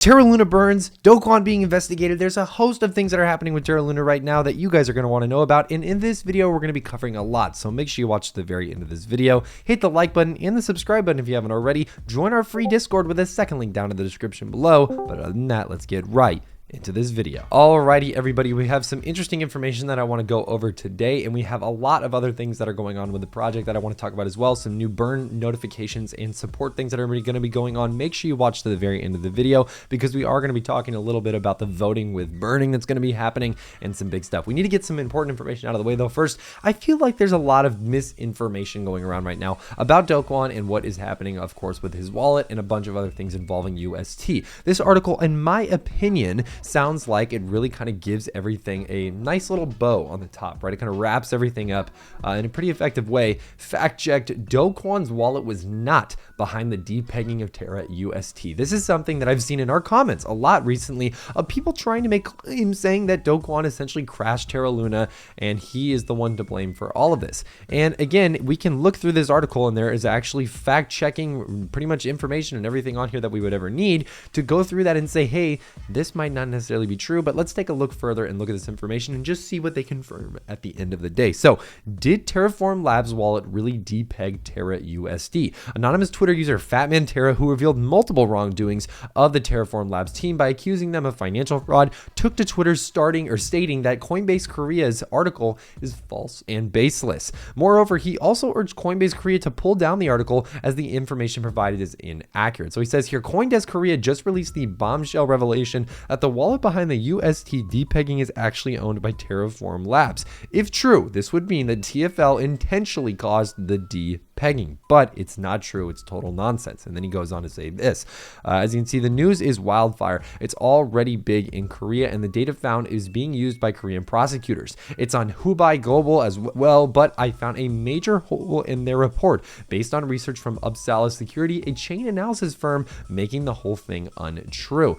Terra Luna burns, Do Kwon being investigated. There's a host of things that are happening with Terra Luna right now that you guys are going to want to know about. And in this video, we're going to be covering a lot. So make sure you watch the very end of this video. Hit the like button and the subscribe button if you haven't already. Join our free Discord with a second link down in the description below. But other than that, let's get right into this video. Alrighty, everybody, we have some interesting information that I want to go over today, and we have a lot of other things that are going on with the project that I want to talk about as well. Some new burn notifications and support things that are going to be going on. Make sure you watch to the very end of the video because we are going to be talking a little bit about the voting with burning that's going to be happening and some big stuff. We need to get some important information out of the way though. First, I feel like there's a lot of misinformation going around right now about Do Kwon and what is happening, of course, with his wallet and a bunch of other things involving UST. This article, in my opinion, sounds like it really kind of gives everything a nice little bow on the top, right? It kind of wraps everything up in a pretty effective way. Fact checked, Do Kwon's wallet was not behind the depegging of Terra UST. This is something that I've seen in our comments a lot recently of people trying to make claims saying that Do Kwon essentially crashed Terra Luna and he is the one to blame for all of this. And again, we can look through this article and there is actually fact checking pretty much information and everything on here that we would ever need to go through that and say, hey, this might not necessarily be true, but let's take a look further and look at this information and just see what they confirm at the end of the day. So, did Terraform Labs wallet really depeg Terra USD? Anonymous Twitter user FatmanTerra, who revealed multiple wrongdoings of the Terraform Labs team by accusing them of financial fraud, took to Twitter stating that Coinbase Korea's article is false and baseless. Moreover, he also urged Coinbase Korea to pull down the article as the information provided is inaccurate. So he says here, CoinDesk Korea just released the bombshell revelation that the wallet behind the UST depegging is actually owned by Terraform Labs. If true, this would mean that TFL intentionally caused the depegging, but it's not true. It's total nonsense. And then he goes on to say this. As you can see, the news is wildfire. It's already big in Korea, and the data found is being used by Korean prosecutors. It's on Hubei Global as well, but I found a major hole in their report based on research from Upsala Security, a chain analysis firm, making the whole thing untrue.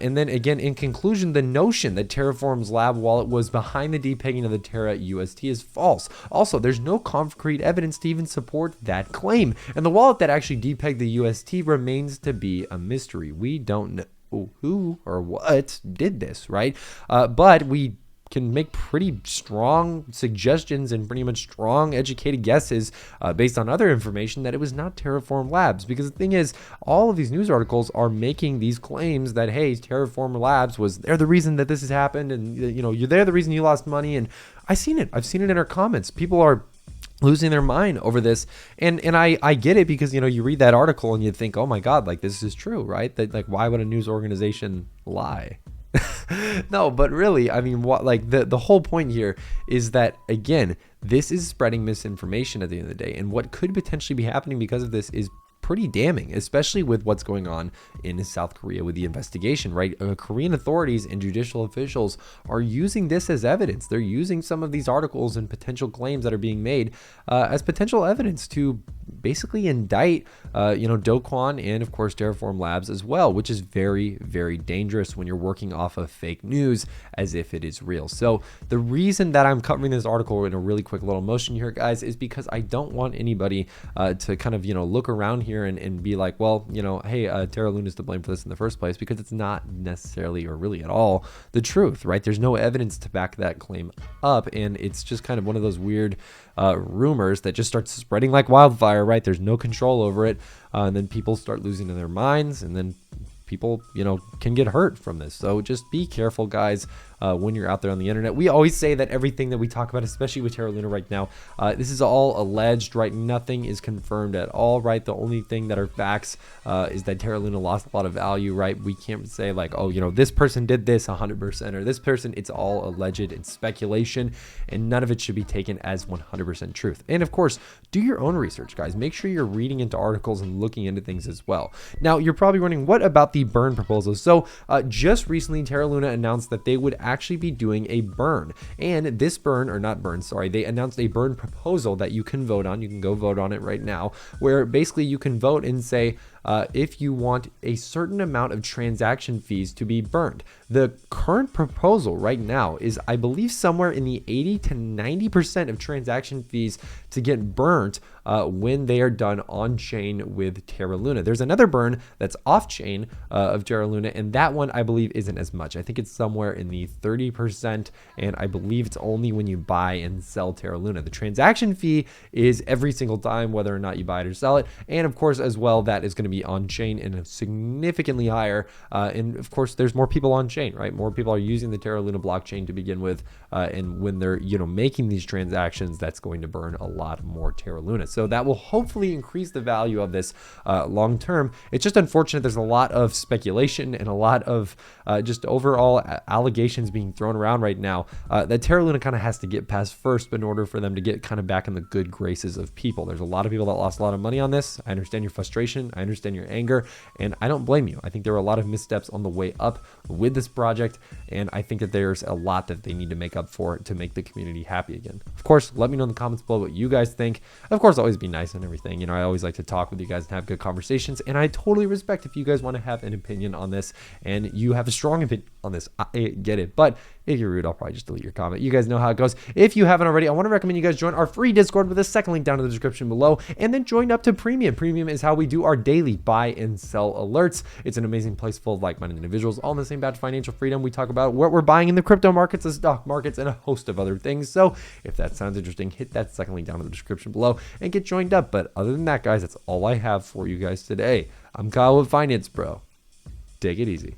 And then again, in conclusion, the notion that Terraform's lab wallet was behind the depegging of the Terra UST is false. Also, there's no concrete evidence to even support that claim, and the wallet that actually depegged the UST remains to be a mystery. We don't know who or what did this, right? But we can make pretty strong suggestions and pretty much strong educated guesses based on other information that it was not Terraform Labs, because the thing is, all of these news articles are making these claims that, hey, Terraform Labs they're the reason that this has happened, and they're the reason you lost money. And I've seen it in our comments. People are losing their mind over this, and I get it, because you read that article and you think, oh my god, like, this is true, right? That, like, why would a news organization lie? No, but really, I mean, what, like, the whole point here is that, again, this is spreading misinformation at the end of the day, and what could potentially be happening because of this is pretty damning, especially with what's going on in South Korea with the investigation, right? Korean authorities and judicial officials are using this as evidence. They're using some of these articles and potential claims that are being made as potential evidence to basically indict, Do Kwon and, of course, Terraform Labs as well, which is very, very dangerous when you're working off of fake news as if it is real. So the reason that I'm covering this article in a really quick little motion here, guys, is because I don't want anybody to kind of, look around here and be like, well, hey, Terra Luna is to blame for this in the first place, because it's not necessarily or really at all the truth, right? There's no evidence to back that claim up, and it's just kind of one of those weird rumors that just starts spreading like wildfire, right? There's no control over it, and then people start losing their minds, and then people, can get hurt from this. So just be careful, guys, when you're out there on the internet. We always say that everything that we talk about, especially with Terra Luna right now, this is all alleged, right? Nothing is confirmed at all, right? The only thing that are facts is that Terra Luna lost a lot of value, right? We can't say like, oh, this person did this 100%, or this person. It's all alleged and speculation, and none of it should be taken as 100% truth. And of course, do your own research, guys. Make sure you're reading into articles and looking into things as well. Now, you're probably wondering, what about the burn proposal? So just recently, Terra Luna announced that they would actually be doing a burn, and this burn, or not burn, sorry, they announced a burn proposal that you can vote on. You can go vote on it right now, where basically you can vote and say, if you want a certain amount of transaction fees to be burned. The current proposal right now is, I believe, somewhere in the 80 to 90% of transaction fees to get burnt when they are done on chain with Terra Luna. There's another burn that's off chain of Terra Luna, and that one I believe isn't as much. I think it's somewhere in the 30%, and I believe it's only when you buy and sell Terra Luna. The transaction fee is every single time, whether or not you buy it or sell it, and of course as well, that is going to be on chain and significantly higher. And of course, there's more people on chain, right? More people are using the Terra Luna blockchain to begin with, and when they're making these transactions, that's going to burn a lot more Terra Luna. So that will hopefully increase the value of this long term. It's just unfortunate there's a lot of speculation and a lot of just overall allegations being thrown around right now that Terra Luna kind of has to get past first in order for them to get kind of back in the good graces of people. There's a lot of people that lost a lot of money on this. I understand your frustration. I understand your anger, and I don't blame you. I think there were a lot of missteps on the way up with this project, and I think that there's a lot that they need to make up for to make the community happy again. Of course, let me know in the comments below what you guys think. Of course, always be nice and everything. I always like to talk with you guys and have good conversations, and I totally respect if you guys want to have an opinion on this and you have a strong opinion on this. I get it, but if you're rude, I'll probably just delete your comment. You guys know how it goes. If you haven't already, I want to recommend you guys join our free Discord with the second link down in the description below, and then join up to Premium. Premium is how we do our daily buy and sell alerts. It's an amazing place full of like-minded individuals, all in the same path to financial freedom. We talk about what we're buying in the crypto markets, the stock markets, and a host of other things. So if that sounds interesting, hit that second link down in the description below and get joined up. But other than that, guys, that's all I have for you guys today. I'm Kyle with Finance Bro. Take it easy.